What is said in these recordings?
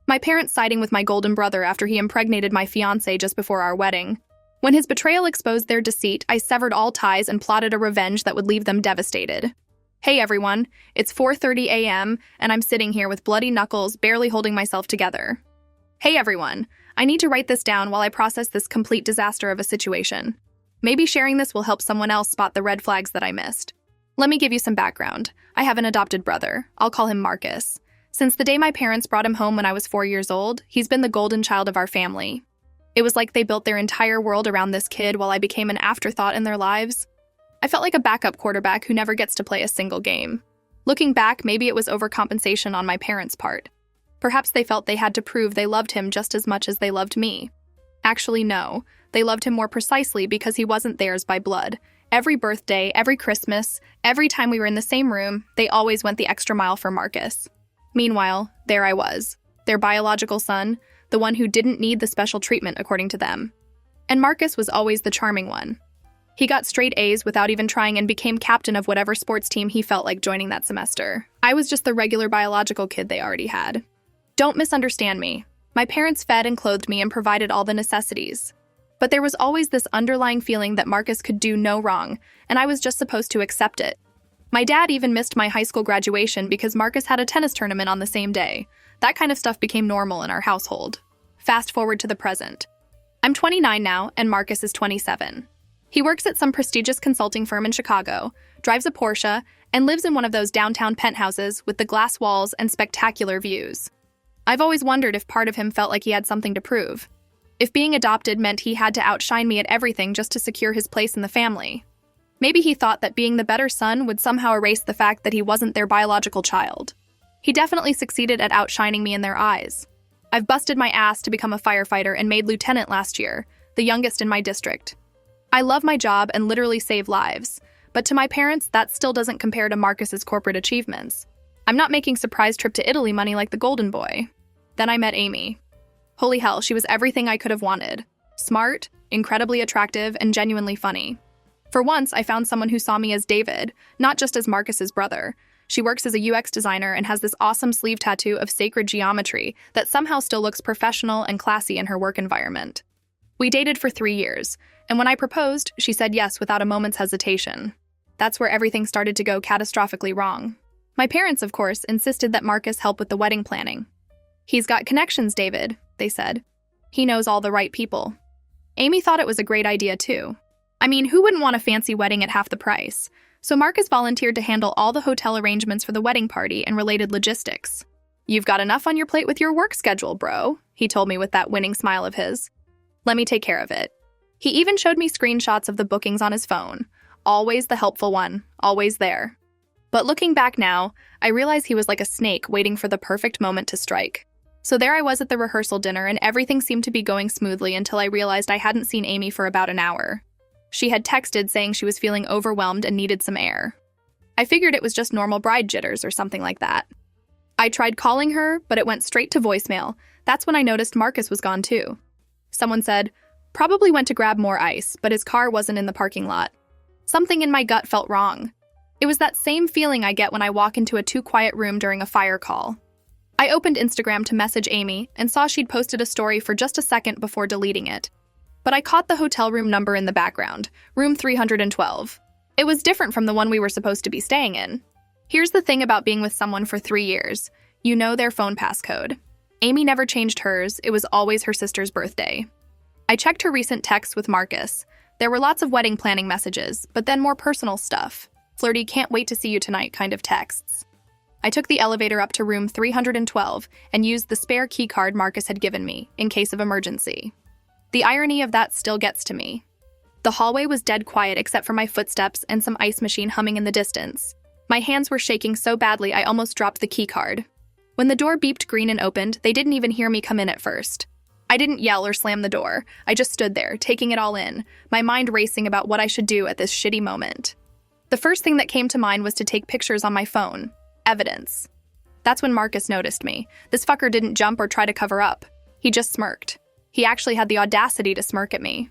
My parents siding with my golden brother after he impregnated my fiancée just before our wedding. When his betrayal exposed their deceit, I severed all ties and plotted a revenge that would leave them devastated. Hey everyone, it's 4:30 a.m. and I'm sitting here with bloody knuckles, barely holding myself together. Hey everyone, I need to write this down while I process this complete disaster of a situation. Maybe sharing this will help someone else spot the red flags that I missed. Let me give you some background. I have an adopted brother. I'll call him Marcus. Since the day my parents brought him home when I was 4 years old, he's been the golden child of our family. It was like they built their entire world around this kid while I became an afterthought in their lives. I felt like a backup quarterback who never gets to play a single game. Looking back, maybe it was overcompensation on my parents' part. Perhaps they felt they had to prove they loved him just as much as they loved me. Actually, no. They loved him more precisely because he wasn't theirs by blood. Every birthday, every Christmas, every time we were in the same room, they always went the extra mile for Marcus. Meanwhile, there I was, their biological son, the one who didn't need the special treatment according to them. And Marcus was always the charming one. He got straight A's without even trying and became captain of whatever sports team he felt like joining that semester. I was just the regular biological kid they already had. Don't misunderstand me. My parents fed and clothed me and provided all the necessities. But there was always this underlying feeling that Marcus could do no wrong, and I was just supposed to accept it. My dad even missed my high school graduation because Marcus had a tennis tournament on the same day. That kind of stuff became normal in our household. Fast forward to the present. I'm 29 now, and Marcus is 27. He works at some prestigious consulting firm in Chicago, drives a Porsche, and lives in one of those downtown penthouses with the glass walls and spectacular views. I've always wondered if part of him felt like he had something to prove. If being adopted meant he had to outshine me at everything just to secure his place in the family. Maybe he thought that being the better son would somehow erase the fact that he wasn't their biological child. He definitely succeeded at outshining me in their eyes. I've busted my ass to become a firefighter and made lieutenant last year, the youngest in my district. I love my job and literally save lives, but to my parents, that still doesn't compare to Marcus's corporate achievements. I'm not making surprise trip to Italy money like the golden boy. Then I met Amy. Holy hell, she was everything I could have wanted. Smart, incredibly attractive, and genuinely funny. For once, I found someone who saw me as David, not just as Marcus's brother. She works as a UX designer and has this awesome sleeve tattoo of sacred geometry that somehow still looks professional and classy in her work environment. We dated for 3 years, and when I proposed, she said yes without a moment's hesitation. That's where everything started to go catastrophically wrong. My parents, of course, insisted that Marcus help with the wedding planning. He's got connections, David, they said. He knows all the right people. Amy thought it was a great idea, too. I mean, who wouldn't want a fancy wedding at half the price? So Marcus volunteered to handle all the hotel arrangements for the wedding party and related logistics. You've got enough on your plate with your work schedule, bro, he told me with that winning smile of his. Let me take care of it. He even showed me screenshots of the bookings on his phone. Always the helpful one, always there. But looking back now, I realize he was like a snake waiting for the perfect moment to strike. So there I was at the rehearsal dinner and everything seemed to be going smoothly until I realized I hadn't seen Amy for about an hour. She had texted saying she was feeling overwhelmed and needed some air. I figured it was just normal bride jitters or something like that. I tried calling her, but it went straight to voicemail. That's when I noticed Marcus was gone too. Someone said, probably went to grab more ice, but his car wasn't in the parking lot. Something in my gut felt wrong. It was that same feeling I get when I walk into a too quiet room during a fire call. I opened Instagram to message Amy and saw she'd posted a story for just a second before deleting it. But I caught the hotel room number in the background, room 312. It was different from the one we were supposed to be staying in. Here's the thing about being with someone for 3 years. You know their phone passcode. Amy never changed hers, it was always her sister's birthday. I checked her recent texts with Marcus. There were lots of wedding planning messages, but then more personal stuff. Flirty, can't wait to see you tonight kind of texts. I took the elevator up to room 312 and used the spare key card Marcus had given me, in case of emergency. The irony of that still gets to me. The hallway was dead quiet except for my footsteps and some ice machine humming in the distance. My hands were shaking so badly I almost dropped the key card. When the door beeped green and opened, they didn't even hear me come in at first. I didn't yell or slam the door. I just stood there, taking it all in, my mind racing about what I should do at this shitty moment. The first thing that came to mind was to take pictures on my phone. Evidence. That's when Marcus noticed me. This fucker didn't jump or try to cover up. He just smirked. He actually had the audacity to smirk at me.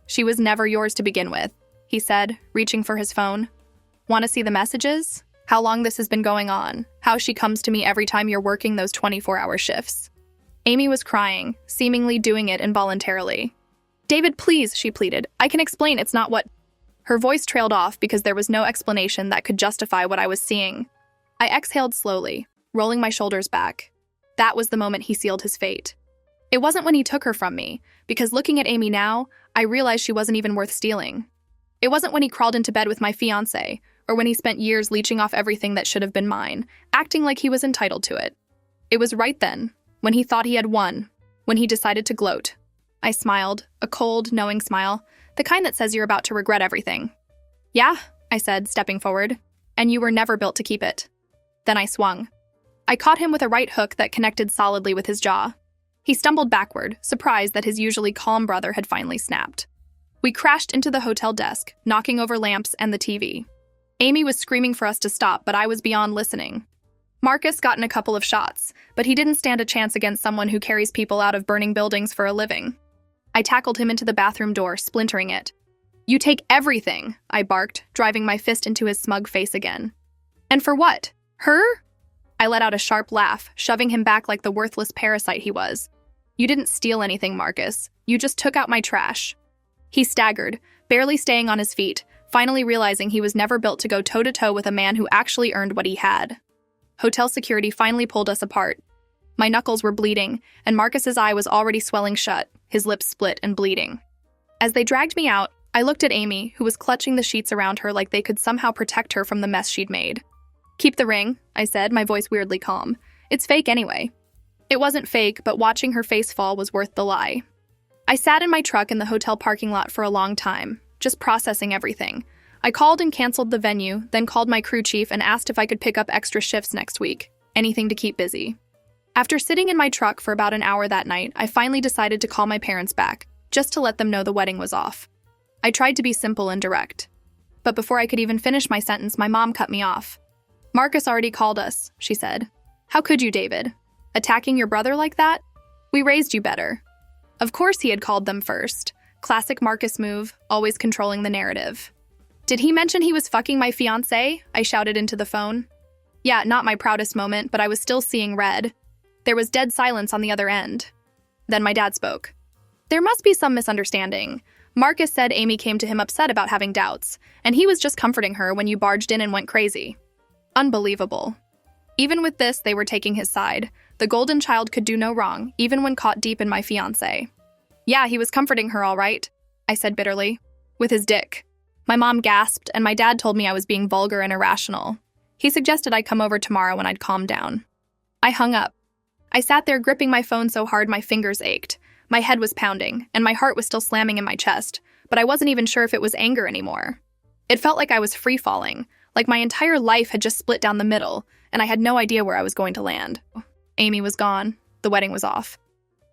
She was never yours to begin with, he said, reaching for his phone. Want to see the messages? How long this has been going on? How she comes to me every time you're working those 24-hour shifts? Amy was crying, seemingly doing it involuntarily. "David, please," she pleaded. "I can explain, it's not what—" Her voice trailed off because there was no explanation that could justify what I was seeing. I exhaled slowly, rolling my shoulders back. That was the moment he sealed his fate. It wasn't when he took her from me, because looking at Amy now, I realized she wasn't even worth stealing. It wasn't when he crawled into bed with my fiancé, or when he spent years leeching off everything that should have been mine, acting like he was entitled to it. It was right then, when he thought he had won, when he decided to gloat. I smiled, a cold, knowing smile, the kind that says you're about to regret everything. "Yeah," I said, stepping forward, "and you were never built to keep it." Then I swung. I caught him with a right hook that connected solidly with his jaw. He stumbled backward, surprised that his usually calm brother had finally snapped. We crashed into the hotel desk, knocking over lamps and the TV. Amy was screaming for us to stop, but I was beyond listening. Marcus got in a couple of shots, but he didn't stand a chance against someone who carries people out of burning buildings for a living. I tackled him into the bathroom door, splintering it. "You take everything," I barked, driving my fist into his smug face again. "And for what? Her?" I let out a sharp laugh, shoving him back like the worthless parasite he was. "You didn't steal anything, Marcus. You just took out my trash." He staggered, barely staying on his feet, finally realizing he was never built to go toe-to-toe with a man who actually earned what he had. Hotel security finally pulled us apart. My knuckles were bleeding, and Marcus's eye was already swelling shut, his lips split and bleeding. As they dragged me out, I looked at Amy, who was clutching the sheets around her like they could somehow protect her from the mess she'd made. "Keep the ring," I said, my voice weirdly calm. "It's fake anyway." It wasn't fake, but watching her face fall was worth the lie. I sat in my truck in the hotel parking lot for a long time, just processing everything. I called and canceled the venue, then called my crew chief and asked if I could pick up extra shifts next week, anything to keep busy. After sitting in my truck for about an hour that night, I finally decided to call my parents back, just to let them know the wedding was off. I tried to be simple and direct. But before I could even finish my sentence, my mom cut me off. "Marcus already called us," she said. "How could you, David? Attacking your brother like that? We raised you better." Of course he had called them first. Classic Marcus move, always controlling the narrative. "Did he mention he was fucking my fiancé?" I shouted into the phone. Yeah, not my proudest moment, but I was still seeing red. There was dead silence on the other end. Then my dad spoke. "There must be some misunderstanding. Marcus said Amy came to him upset about having doubts, and he was just comforting her when you barged in and went crazy." Unbelievable. Even with this, they were taking his side. The golden child could do no wrong, even when caught deep in my fiancé. "Yeah, he was comforting her all right," I said bitterly. "With his dick." My mom gasped, and my dad told me I was being vulgar and irrational. He suggested I come over tomorrow when I'd calmed down. I hung up. I sat there gripping my phone so hard my fingers ached. My head was pounding, and my heart was still slamming in my chest, but I wasn't even sure if it was anger anymore. It felt like I was free-falling, like my entire life had just split down the middle, and I had no idea where I was going to land. Amy was gone. The wedding was off.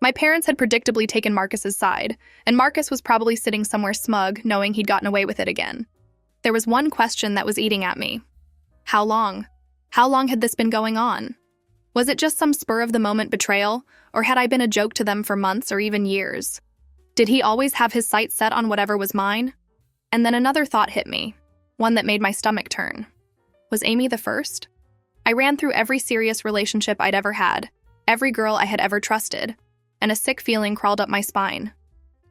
My parents had predictably taken Marcus's side, and Marcus was probably sitting somewhere smug, knowing he'd gotten away with it again. There was one question that was eating at me. How long? How long had this been going on? Was it just some spur-of-the-moment betrayal, or had I been a joke to them for months or even years? Did he always have his sights set on whatever was mine? And then another thought hit me, one that made my stomach turn. Was Amy the first? I ran through every serious relationship I'd ever had, every girl I had ever trusted, and a sick feeling crawled up my spine.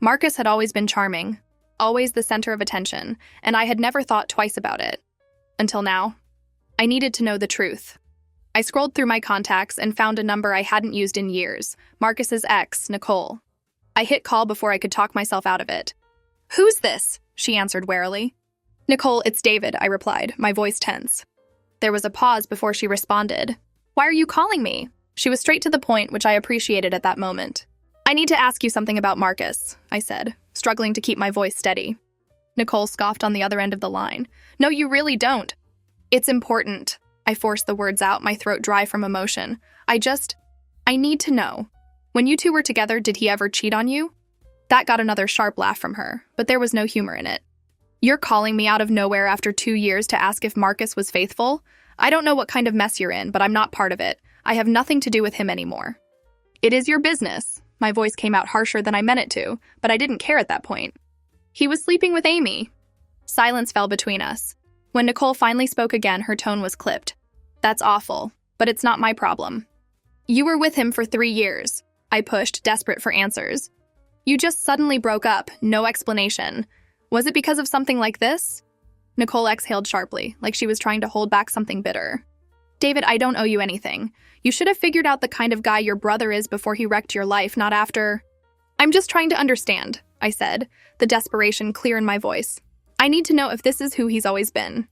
Marcus had always been charming, always the center of attention, and I had never thought twice about it. Until now. I needed to know the truth. I scrolled through my contacts and found a number I hadn't used in years, Marcus's ex, Nicole. I hit call before I could talk myself out of it. "Who's this?" she answered warily. "Nicole, it's David," I replied, my voice tense. There was a pause before she responded. "Why are you calling me?" She was straight to the point, which I appreciated at that moment. "I need to ask you something about Marcus," I said, struggling to keep my voice steady. Nicole scoffed on the other end of the line. "No, you really don't." "It's important." I forced the words out, my throat dry from emotion. I need to know. When you two were together, did he ever cheat on you?" That got another sharp laugh from her, but there was no humor in it. "You're calling me out of nowhere after 2 years to ask if Marcus was faithful? I don't know what kind of mess you're in, but I'm not part of it. I have nothing to do with him anymore." "It is your business." My voice came out harsher than I meant it to, but I didn't care at that point. "He was sleeping with Amy." Silence fell between us. When Nicole finally spoke again, her tone was clipped. "That's awful, but it's not my problem." "You were with him for 3 years. I pushed, desperate for answers. You just suddenly broke up, no explanation. Was it because of something like this? Nicole exhaled sharply, like she was trying to hold back something bitter. David, I don't owe you anything. You should have figured out the kind of guy your brother is before he wrecked your life, not after. I'm just trying to understand, I said, the desperation clear in my voice. I need to know if this is who he's always been.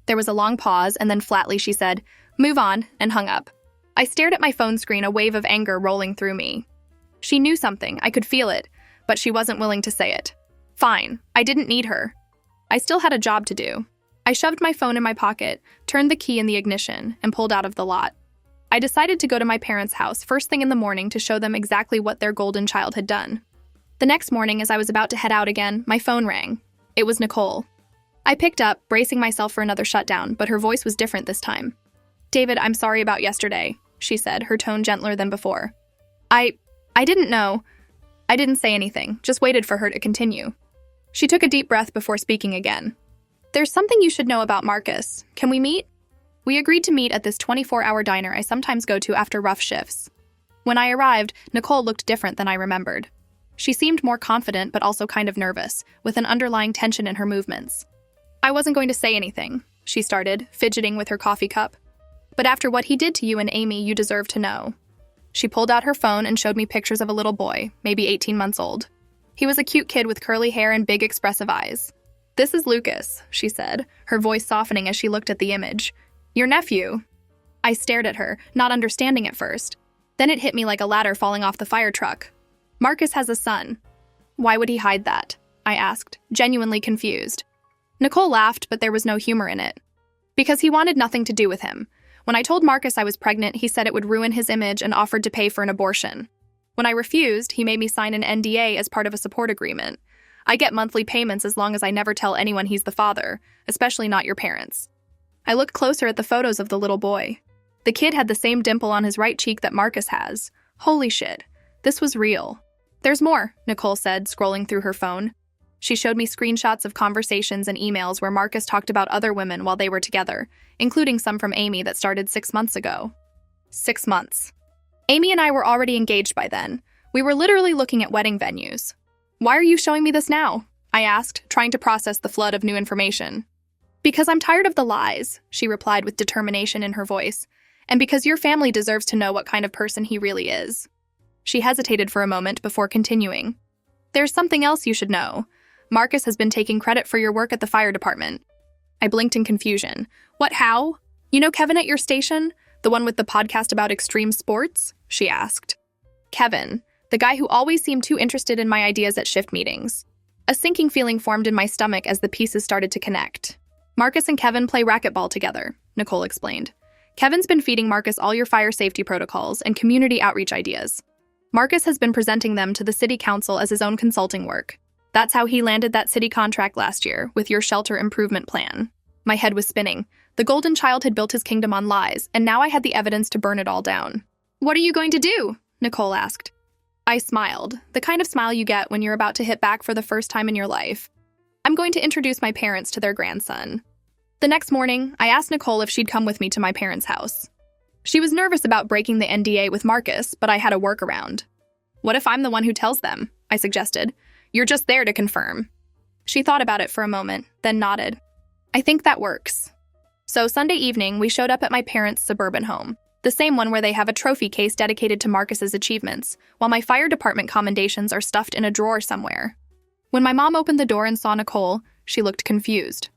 There was a long pause, and then flatly she said, "Move on," and hung up. I stared at my phone screen, a wave of anger rolling through me. She knew something, I could feel it, but she wasn't willing to say it. Fine, I didn't need her. I still had a job to do. I shoved my phone in my pocket, turned the key in the ignition, and pulled out of the lot. I decided to go to my parents' house first thing in the morning to show them exactly what their golden child had done. The next morning, as I was about to head out again, my phone rang. It was Nicole. I picked up, bracing myself for another shutdown, but her voice was different this time. "David, I'm sorry about yesterday," she said, her tone gentler than before. I didn't know. I didn't say anything, just waited for her to continue. She took a deep breath before speaking again. "There's something you should know about Marcus. Can we meet?" We agreed to meet at this 24-hour diner I sometimes go to after rough shifts. When I arrived, Nicole looked different than I remembered. She seemed more confident but also kind of nervous, with an underlying tension in her movements. "I wasn't going to say anything," she started, fidgeting with her coffee cup. "But after what he did to you and Amy, you deserve to know." She pulled out her phone and showed me pictures of a little boy, maybe 18 months old. He was a cute kid with curly hair and big expressive eyes. "This is Lucas," she said, her voice softening as she looked at the image. "Your nephew." I stared at her, not understanding at first. Then it hit me like a ladder falling off the fire truck. Marcus has a son. "Why would he hide that?" I asked, genuinely confused. Nicole laughed, but there was no humor in it. "Because he wanted nothing to do with him. When I told Marcus I was pregnant, he said it would ruin his image and offered to pay for an abortion. When I refused, he made me sign an NDA as part of a support agreement. I get monthly payments as long as I never tell anyone he's the father, especially not your parents." I looked closer at the photos of the little boy. The kid had the same dimple on his right cheek that Marcus has. Holy shit, this was real. "There's more," Nicole said, scrolling through her phone. She showed me screenshots of conversations and emails where Marcus talked about other women while they were together, including some from Amy that started 6 months ago. 6 months. Amy and I were already engaged by then. We were literally looking at wedding venues. "Why are you showing me this now?" I asked, trying to process the flood of new information. "Because I'm tired of the lies," she replied with determination in her voice, "and because your family deserves to know what kind of person he really is." She hesitated for a moment before continuing. "There's something else you should know. Marcus has been taking credit for your work at the fire department." I blinked in confusion. "What, how? You know Kevin at your station? The one with the podcast about extreme sports?" she asked. Kevin, the guy who always seemed too interested in my ideas at shift meetings. A sinking feeling formed in my stomach as the pieces started to connect. "Marcus and Kevin play racquetball together," Nicole explained. "Kevin's been feeding Marcus all your fire safety protocols and community outreach ideas. Marcus has been presenting them to the city council as his own consulting work. That's how he landed that city contract last year with your shelter improvement plan." My head was spinning. The golden child had built his kingdom on lies, and now I had the evidence to burn it all down. "What are you going to do?" Nicole asked. I smiled, the kind of smile you get when you're about to hit back for the first time in your life. "I'm going to introduce my parents to their grandson." The next morning, I asked Nicole if she'd come with me to my parents' house. She was nervous about breaking the NDA with Marcus, but I had a workaround. "What if I'm the one who tells them?" I suggested. "You're just there to confirm." She thought about it for a moment, then nodded. "I think that works." So Sunday evening, we showed up at my parents' suburban home, the same one where they have a trophy case dedicated to Marcus's achievements, while my fire department commendations are stuffed in a drawer somewhere. When my mom opened the door and saw Nicole, she looked confused.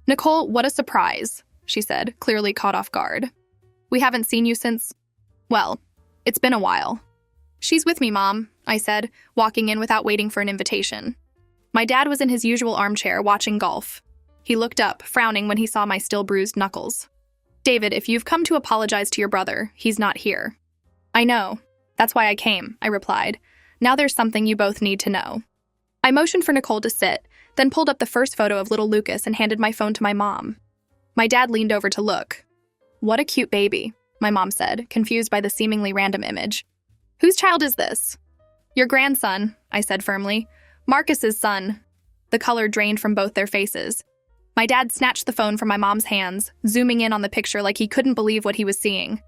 "Nicole, what a surprise," she said, clearly caught off guard. "We haven't seen you since, well, it's been a while." "She's with me, Mom," I said, walking in without waiting for an invitation. My dad was in his usual armchair watching golf. He looked up, frowning when he saw my still bruised knuckles. "David, if you've come to apologize to your brother, he's not here." "I know. That's why I came," I replied. "Now there's something you both need to know." I motioned for Nicole to sit, then pulled up the first photo of little Lucas and handed my phone to my mom. My dad leaned over to look. "What a cute baby," my mom said, confused by the seemingly random image. "Whose child is this?" "Your grandson," I said firmly. "Marcus's son." The color drained from both their faces. My dad snatched the phone from my mom's hands, zooming in on the picture like he couldn't believe what he was seeing.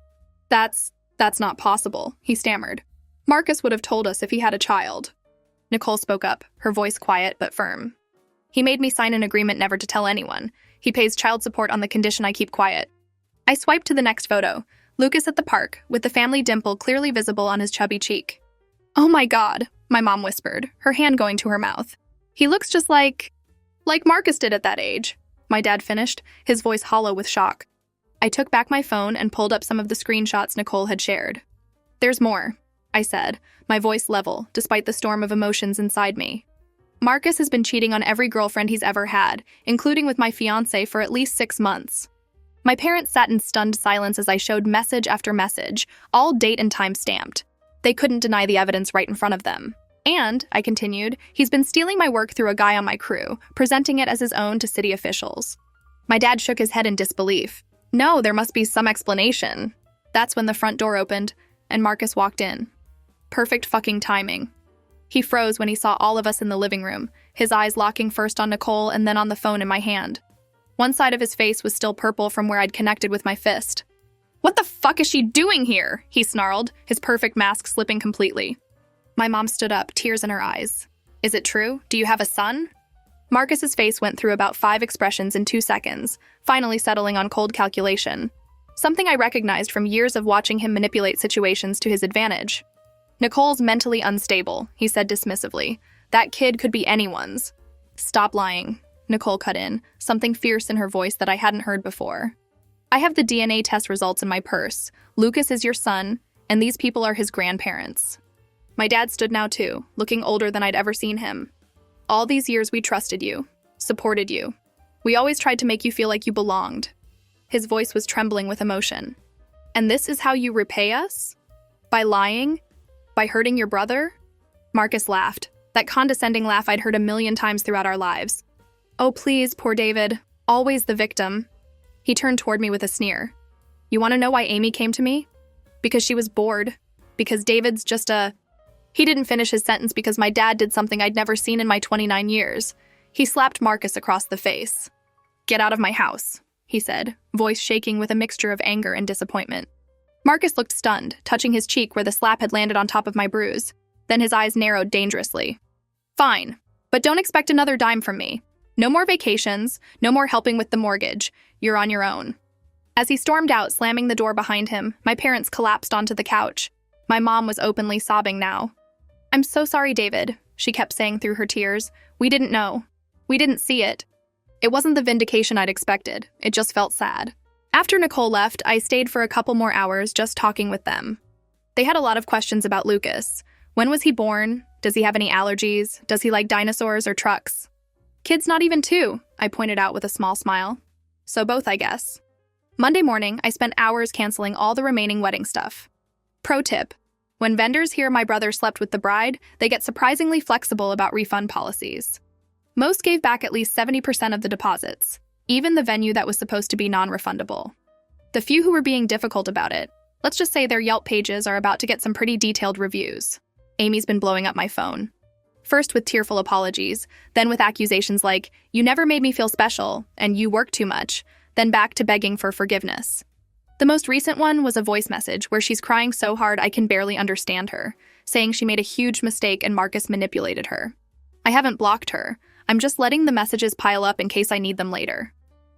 That's not possible," he stammered. Marcus would have told us if he had a child. Nicole spoke up, her voice quiet but firm. He made me sign an agreement never to tell anyone. He pays child support on the condition I keep quiet. I swiped to the next photo, Lucas at the park, with the family dimple clearly visible on his chubby cheek. "Oh my God," my mom whispered, her hand going to her mouth. "He looks just like Marcus did at that age," my dad finished, his voice hollow with shock. I took back my phone and pulled up some of the screenshots Nicole had shared. "There's more," I said, my voice level, despite the storm of emotions inside me. "Marcus has been cheating on every girlfriend he's ever had, including with my fiancée for at least 6 months. My parents sat in stunned silence as I showed message after message, all date and time stamped. They couldn't deny the evidence right in front of them. And, I continued, he's been stealing my work through a guy on my crew, presenting it as his own to city officials." My dad shook his head in disbelief. "No, there must be some explanation." That's when the front door opened, and Marcus walked in. Perfect fucking timing. He froze when he saw all of us in the living room, his eyes locking first on Nicole and then on the phone in my hand. One side of his face was still purple from where I'd connected with my fist. "What the fuck is she doing here?" he snarled, his perfect mask slipping completely. My mom stood up, tears in her eyes. "Is it true? Do you have a son?" Marcus's face went through about 5 expressions in 2 seconds, finally settling on cold calculation. Something I recognized from years of watching him manipulate situations to his advantage. "Nicole's mentally unstable," he said dismissively. "That kid could be anyone's." "Stop lying," Nicole cut in, something fierce in her voice that I hadn't heard before. "I have the DNA test results in my purse. Lucas is your son, and these people are his grandparents." My dad stood now too, looking older than I'd ever seen him. "All these years we trusted you, supported you. We always tried to make you feel like you belonged." His voice was trembling with emotion. "And this is how you repay us? By lying? By hurting your brother?" Marcus laughed, that condescending laugh I'd heard a million times throughout our lives. "Oh please, poor David, always the victim." He turned toward me with a sneer. "You want to know why Amy came to me? Because she was bored. Because David's just a..." He didn't finish his sentence because my dad did something I'd never seen in my 29 years. He slapped Marcus across the face. "Get out of my house," he said, voice shaking with a mixture of anger and disappointment. Marcus looked stunned, touching his cheek where the slap had landed on top of my bruise. Then his eyes narrowed dangerously. "Fine, but don't expect another dime from me. No more vacations, no more helping with the mortgage. You're on your own." As he stormed out, slamming the door behind him, my parents collapsed onto the couch. My mom was openly sobbing now. "I'm so sorry, David," she kept saying through her tears. "We didn't know. We didn't see it." It wasn't the vindication I'd expected. It just felt sad. After Nicole left, I stayed for a couple more hours just talking with them. They had a lot of questions about Lucas. When was he born? Does he have any allergies? Does he like dinosaurs or trucks? "Kid's not even 2, I pointed out with a small smile. "So both, I guess." Monday morning, I spent hours canceling all the remaining wedding stuff. Pro tip: when vendors hear my brother slept with the bride, they get surprisingly flexible about refund policies. Most gave back at least 70% of the deposits, even the venue that was supposed to be non-refundable. The few who were being difficult about it, let's just say their Yelp pages are about to get some pretty detailed reviews. Amy's been blowing up my phone. First with tearful apologies, then with accusations like, "You never made me feel special," and "You work too much," then back to begging for forgiveness. The most recent one was a voice message where she's crying so hard I can barely understand her, saying she made a huge mistake and Marcus manipulated her. I haven't blocked her. I'm just letting the messages pile up in case I need them later.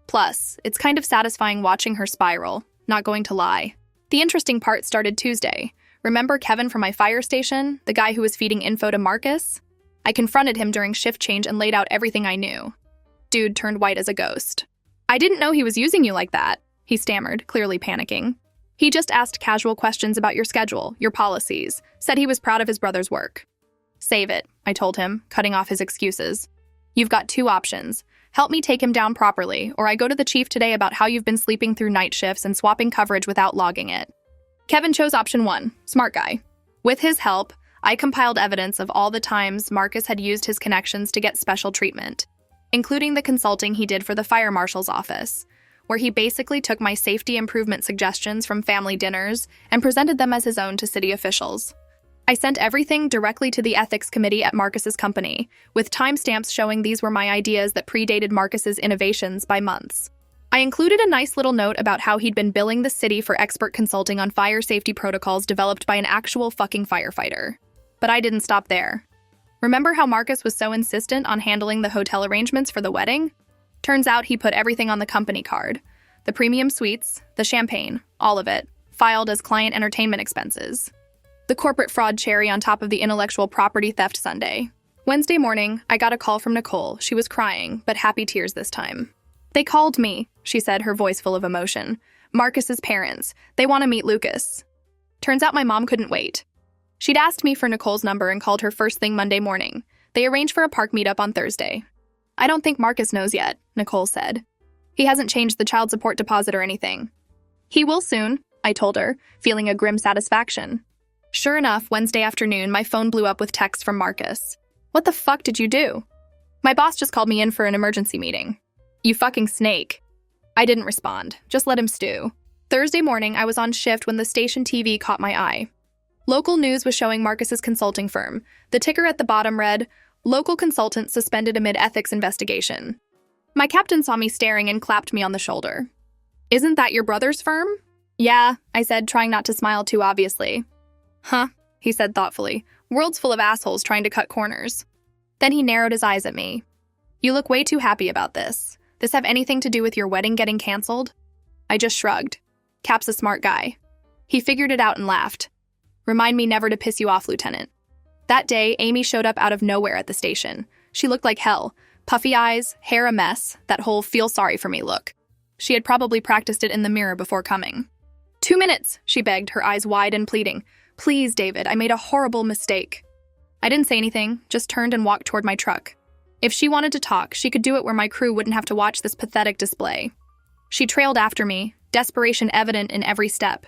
Plus, it's kind of satisfying watching her spiral, not going to lie. The interesting part started Tuesday. Remember Kevin from my fire station, the guy who was feeding info to Marcus? I confronted him during shift change and laid out everything I knew. Dude turned white as a ghost. "I didn't know he was using you like that," he stammered, clearly panicking. "He just asked casual questions about your schedule, your policies, said he was proud of his brother's work." "Save it," I told him, cutting off his excuses. "You've got 2 options. Help me take him down properly, or I go to the chief today about how you've been sleeping through night shifts and swapping coverage without logging it." Kevin chose option 1, smart guy. With his help, I compiled evidence of all the times Marcus had used his connections to get special treatment, including the consulting he did for the fire marshal's office, where he basically took my safety improvement suggestions from family dinners and presented them as his own to city officials. I sent everything directly to the ethics committee at Marcus's company, with timestamps showing these were my ideas that predated Marcus's innovations by months. I included a nice little note about how he'd been billing the city for expert consulting on fire safety protocols developed by an actual fucking firefighter. But I didn't stop there. Remember how Marcus was so insistent on handling the hotel arrangements for the wedding? Turns out he put everything on the company card. The premium suites, the champagne, all of it, filed as client entertainment expenses. The corporate fraud cherry on top of the intellectual property theft sundae. Wednesday morning, I got a call from Nicole. She was crying, but happy tears this time. "They called me," she said, her voice full of emotion. "Marcus's parents. They want to meet Lucas." Turns out my mom couldn't wait. She'd asked me for Nicole's number and called her first thing Monday morning. They arranged for a park meetup on Thursday. "I don't think Marcus knows yet," Nicole said. "He hasn't changed the child support deposit or anything." "He will soon," I told her, feeling a grim satisfaction. Sure enough, Wednesday afternoon, my phone blew up with text from Marcus. "What the fuck did you do?" "My boss just called me in for an emergency meeting." "You fucking snake." I didn't respond, just let him stew. Thursday morning, I was on shift when the station TV caught my eye. Local news was showing Marcus's consulting firm. The ticker at the bottom read, "Local consultant suspended amid ethics investigation." My captain saw me staring and clapped me on the shoulder. "Isn't that your brother's firm?" "Yeah," I said, trying not to smile too obviously. "Huh," he said thoughtfully. "World's full of assholes trying to cut corners." Then he narrowed his eyes at me. "You look way too happy about this. This have anything to do with your wedding getting canceled?" I just shrugged. Cap's a smart guy. He figured it out and laughed. "Remind me never to piss you off, Lieutenant." That day, Amy showed up out of nowhere at the station. She looked like hell. Puffy eyes, hair a mess, that whole feel sorry for me look. She had probably practiced it in the mirror before coming. 2 minutes, she begged, her eyes wide and pleading. "Please, David, I made a horrible mistake." I didn't say anything, just turned and walked toward my truck. If she wanted to talk, she could do it where my crew wouldn't have to watch this pathetic display. She trailed after me, desperation evident in every step.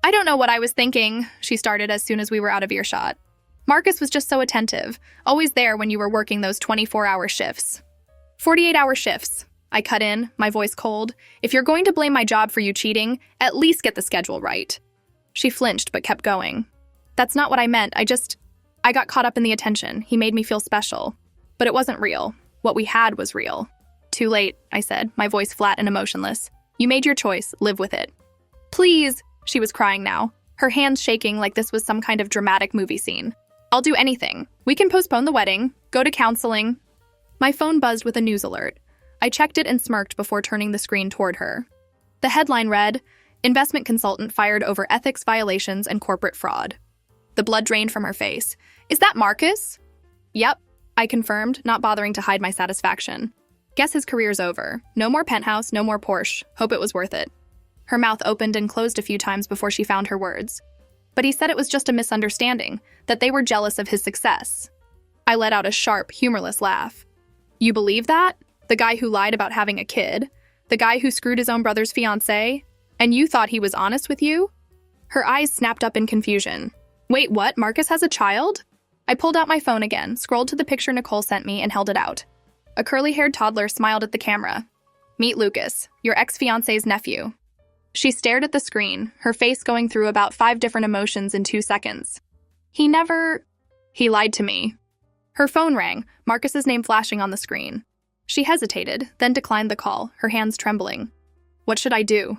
"I don't know what I was thinking," she started as soon as we were out of earshot. "Marcus was just so attentive, always there when you were working those 24-hour shifts." 48-hour shifts. I cut in, my voice cold. "If you're going to blame my job for you cheating, at least get the schedule right." She flinched but kept going. "That's not what I meant. I got caught up in the attention. He made me feel special. But it wasn't real. What we had was real." "Too late," I said, my voice flat and emotionless. "You made your choice. Live with it." "Please," she was crying now, her hands shaking like this was some kind of dramatic movie scene. "I'll do anything. We can postpone the wedding, go to counseling." My phone buzzed with a news alert. I checked it and smirked before turning the screen toward her. The headline read, "Investment consultant fired over ethics violations and corporate fraud." The blood drained from her face. "Is that Marcus?" "Yep," I confirmed, not bothering to hide my satisfaction. "Guess his career's over. No more penthouse, no more Porsche. Hope it was worth it." Her mouth opened and closed a few times before she found her words. "But he said it was just a misunderstanding, that they were jealous of his success." I let out a sharp, humorless laugh. "You believe that? The guy who lied about having a kid? The guy who screwed his own brother's fiancée? And you thought he was honest with you?" Her eyes snapped up in confusion. "Wait, what? Marcus has a child?" I pulled out my phone again, scrolled to the picture Nicole sent me, and held it out. A curly-haired toddler smiled at the camera. "Meet Lucas, your ex-fiancé's nephew." She stared at the screen, her face going through about 5 different emotions in 2 seconds. He lied to me." Her phone rang, Marcus's name flashing on the screen. She hesitated, then declined the call, her hands trembling. "What should I do?"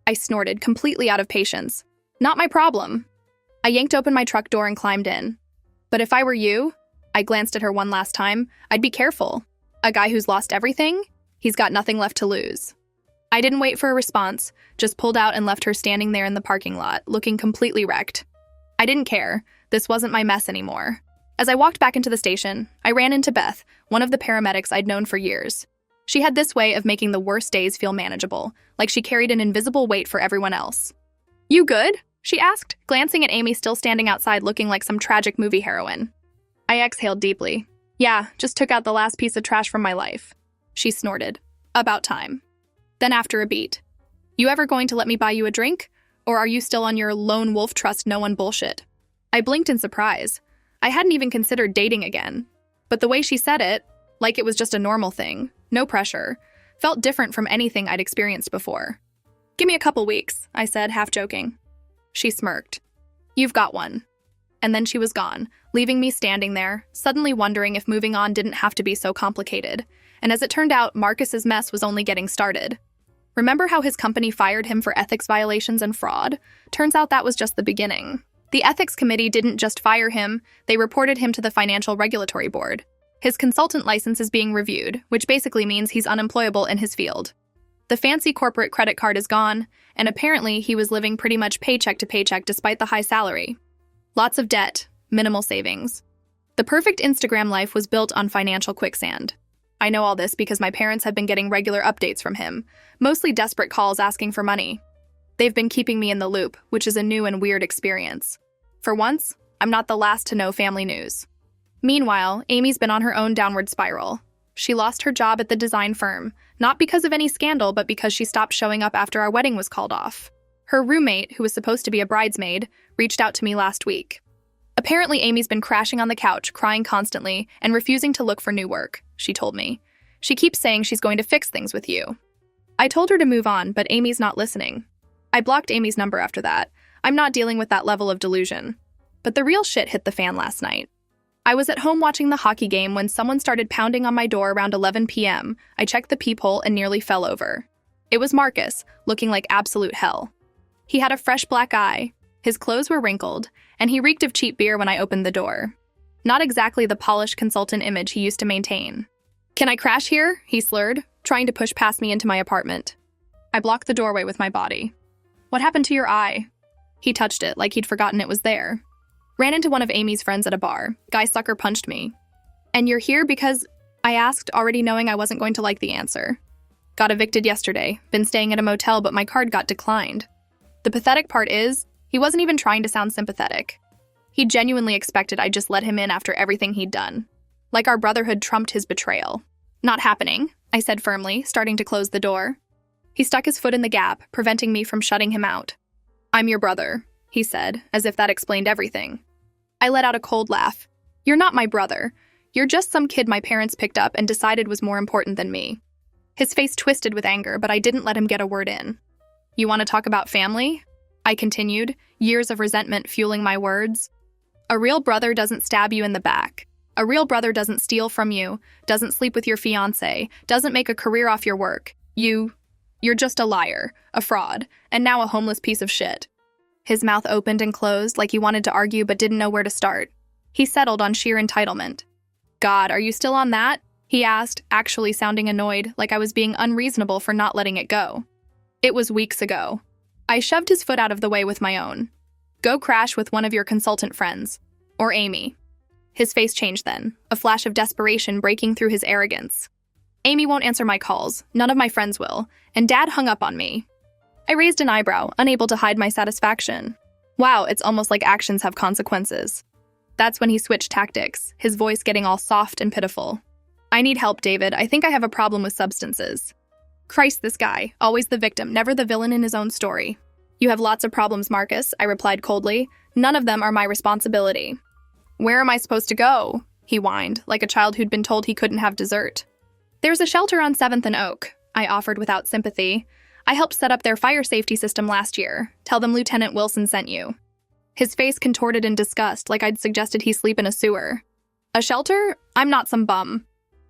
I snorted, completely out of patience. "Not my problem." I yanked open my truck door and climbed in. "But if I were you," I glanced at her one last time, "I'd be careful. A guy who's lost everything? He's got nothing left to lose." I didn't wait for a response, just pulled out and left her standing there in the parking lot, looking completely wrecked. I didn't care. This wasn't my mess anymore. As I walked back into the station, I ran into Beth, one of the paramedics I'd known for years. She had this way of making the worst days feel manageable, like she carried an invisible weight for everyone else. "You good?" she asked, glancing at Amy still standing outside looking like some tragic movie heroine. I exhaled deeply. "Yeah, just took out the last piece of trash from my life." She snorted. "About time." Then after a beat, "You ever going to let me buy you a drink? Or are you still on your lone wolf trust no one bullshit?" I blinked in surprise. I hadn't even considered dating again. But the way she said it, like it was just a normal thing, no pressure, felt different from anything I'd experienced before. "Give me a couple weeks," I said, half joking. She smirked. "You've got one." And then she was gone, leaving me standing there, suddenly wondering if moving on didn't have to be so complicated. And as it turned out, Marcus's mess was only getting started. Remember how his company fired him for ethics violations and fraud? Turns out that was just the beginning. The ethics committee didn't just fire him, they reported him to the Financial Regulatory Board. His consultant license is being reviewed, which basically means he's unemployable in his field. The fancy corporate credit card is gone, and apparently he was living pretty much paycheck to paycheck despite the high salary. Lots of debt, minimal savings. The perfect Instagram life was built on financial quicksand. I know all this because my parents have been getting regular updates from him, mostly desperate calls asking for money. They've been keeping me in the loop, which is a new and weird experience. For once, I'm not the last to know family news. Meanwhile, Amy's been on her own downward spiral. She lost her job at the design firm, not because of any scandal, but because she stopped showing up after our wedding was called off. Her roommate, who was supposed to be a bridesmaid, reached out to me last week. Apparently, Amy's been crashing on the couch, crying constantly, and refusing to look for new work, she told me. She keeps saying she's going to fix things with you. I told her to move on, but Amy's not listening. I blocked Amy's number after that. I'm not dealing with that level of delusion. But the real shit hit the fan last night. I was at home watching the hockey game when someone started pounding on my door around 11 p.m. I checked the peephole and nearly fell over. It was Marcus, looking like absolute hell. He had a fresh black eye, his clothes were wrinkled, and he reeked of cheap beer when I opened the door. Not exactly the polished consultant image he used to maintain. "Can I crash here?" he slurred, trying to push past me into my apartment. I blocked the doorway with my body. "What happened to your eye?" He touched it like he'd forgotten it was there. "Ran into one of Amy's friends at a bar. Guy sucker punched me." "And you're here because—" I asked, already knowing I wasn't going to like the answer. "Got evicted yesterday. Been staying at a motel, but my card got declined." The pathetic part is, he wasn't even trying to sound sympathetic. He genuinely expected I'd just let him in after everything he'd done. Like our brotherhood trumped his betrayal. "Not happening," I said firmly, starting to close the door. He stuck his foot in the gap, preventing me from shutting him out. "I'm your brother," he said, as if that explained everything. I let out a cold laugh. "You're not my brother. You're just some kid my parents picked up and decided was more important than me." His face twisted with anger, but I didn't let him get a word in. "You want to talk about family?" I continued, years of resentment fueling my words. "A real brother doesn't stab you in the back. A real brother doesn't steal from you, doesn't sleep with your fiancé, doesn't make a career off your work. You're just a liar, a fraud, and now a homeless piece of shit." His mouth opened and closed like he wanted to argue but didn't know where to start. He settled on sheer entitlement. "God, are you still on that?" he asked, actually sounding annoyed, like I was being unreasonable for not letting it go. It was weeks ago. I shoved his foot out of the way with my own. "Go crash with one of your consultant friends. Or Amy." His face changed then, a flash of desperation breaking through his arrogance. "Amy won't answer my calls, none of my friends will, and Dad hung up on me." I raised an eyebrow, unable to hide my satisfaction. Wow, it's almost like actions have consequences. That's when he switched tactics, his voice getting all soft and pitiful. "I need help, David. I think I have a problem with substances." Christ, this guy, always the victim, never the villain in his own story. "You have lots of problems, Marcus," I replied coldly. "None of them are my responsibility." "Where am I supposed to go?" he whined, like a child who'd been told he couldn't have dessert. "There's a shelter on 7th and Oak," I offered without sympathy. "I helped set up their fire safety system last year. Tell them Lieutenant Wilson sent you." His face contorted in disgust, like I'd suggested he sleep in a sewer. "A shelter? I'm not some bum."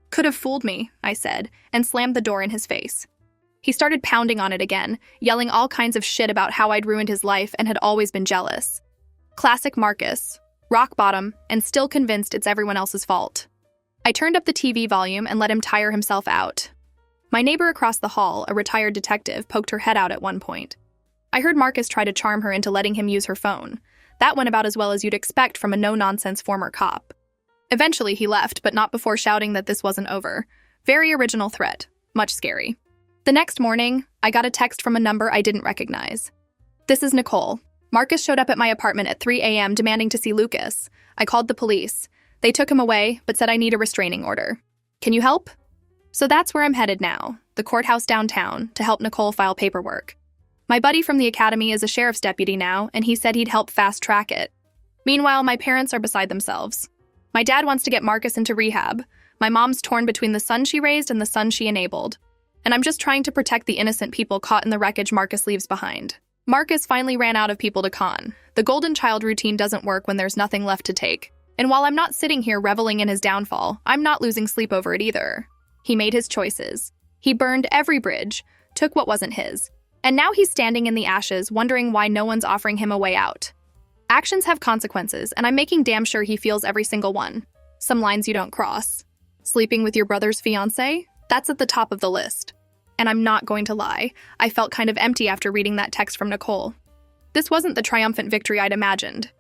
"Could have fooled me," I said, and slammed the door in his face. He started pounding on it again, yelling all kinds of shit about how I'd ruined his life and had always been jealous. Classic Marcus. Rock bottom, and still convinced it's everyone else's fault. I turned up the TV volume and let him tire himself out. My neighbor across the hall, a retired detective, poked her head out at one point. I heard Marcus try to charm her into letting him use her phone. That went about as well as you'd expect from a no-nonsense former cop. Eventually he left, but not before shouting that this wasn't over. Very original threat. Much scary. The next morning, I got a text from a number I didn't recognize. "This is Nicole. Marcus showed up at my apartment at 3 a.m. demanding to see Lucas. I called the police. They took him away, but said I need a restraining order. Can you help?" So that's where I'm headed now, the courthouse downtown, to help Nicole file paperwork. My buddy from the academy is a sheriff's deputy now, and he said he'd help fast-track it. Meanwhile, my parents are beside themselves. My dad wants to get Marcus into rehab. My mom's torn between the son she raised and the son she enabled. And I'm just trying to protect the innocent people caught in the wreckage Marcus leaves behind. Marcus finally ran out of people to con. The golden child routine doesn't work when there's nothing left to take. And while I'm not sitting here reveling in his downfall, I'm not losing sleep over it either. He made his choices. He burned every bridge, took what wasn't his. And now he's standing in the ashes, wondering why no one's offering him a way out. Actions have consequences, and I'm making damn sure he feels every single one. Some lines you don't cross. Sleeping with your brother's fiancé? That's at the top of the list. And I'm not going to lie, I felt kind of empty after reading that text from Nicole. This wasn't the triumphant victory I'd imagined.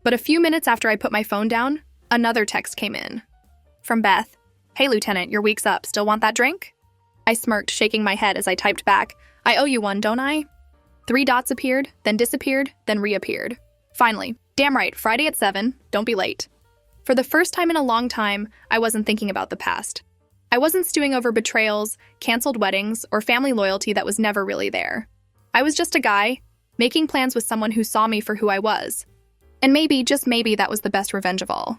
But a few minutes after I put my phone down, another text came in. From Beth. Hey, Lieutenant, your week's up. Still want that drink? I smirked, shaking my head as I typed back. I owe you one, don't I? 3 dots appeared, then disappeared, then reappeared. Finally, damn right, Friday at 7, don't be late. For the first time in a long time, I wasn't thinking about the past. I wasn't stewing over betrayals, canceled weddings, or family loyalty that was never really there. I was just a guy, making plans with someone who saw me for who I was. And maybe, just maybe, that was the best revenge of all.